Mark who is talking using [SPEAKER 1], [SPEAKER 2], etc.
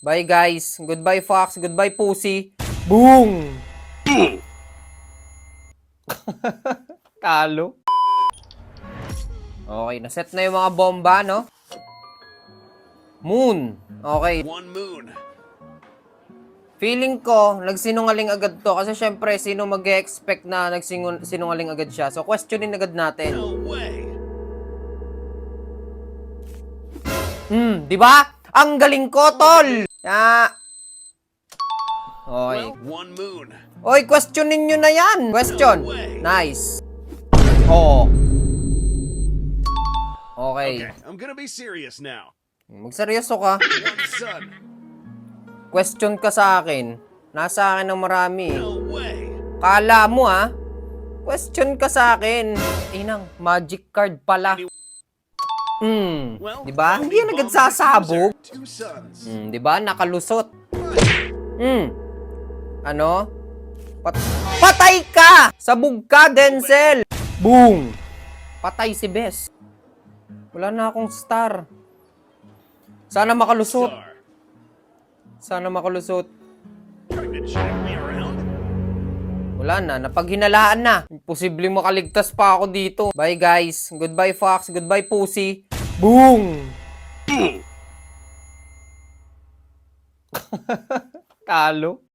[SPEAKER 1] Bye guys. Goodbye Fox. Goodbye Pussy. Boom! Talo. Okay, naset na yung mga bomba, no? Moon. Okay.
[SPEAKER 2] One moon.
[SPEAKER 1] Feeling ko, nagsinungaling agad to. Kasi syempre, sino mag-expect na nagsinungaling agad siya? So, questionin agad natin.
[SPEAKER 2] No way.
[SPEAKER 1] Di ba? Ang galing ko, tol! Okay.
[SPEAKER 2] Well, one moon.
[SPEAKER 1] Oy, questionin nyo na yan! Question.
[SPEAKER 2] No way.
[SPEAKER 1] Nice. Oo. Okay.
[SPEAKER 2] Okay, I'm gonna be serious now.
[SPEAKER 1] Magseryoso ka.
[SPEAKER 2] One sun.
[SPEAKER 1] Question ka sa akin. Nasa akin ng marami.
[SPEAKER 2] No way.
[SPEAKER 1] Kala mo question ka sa akin. Inang, magic card pala.
[SPEAKER 2] Well,
[SPEAKER 1] Di ba?
[SPEAKER 2] I'll
[SPEAKER 1] Hindi
[SPEAKER 2] be
[SPEAKER 1] yan agad
[SPEAKER 2] bomb diffuser.
[SPEAKER 1] sasabog.
[SPEAKER 2] Two suns.
[SPEAKER 1] Di ba? Nakalusot. Ano? Patay ka! Sabog ka, Denzel! Boom! Patay si Bes. Wala na akong star. Sana makalusot.
[SPEAKER 2] Star.
[SPEAKER 1] Sana makalusot.
[SPEAKER 2] Trying to check me around.
[SPEAKER 1] Wala na, napaghinalaan na. Imposibleng makaligtas pa ako dito. Bye guys. Goodbye Fox. Goodbye Pussy. Boom! Talo.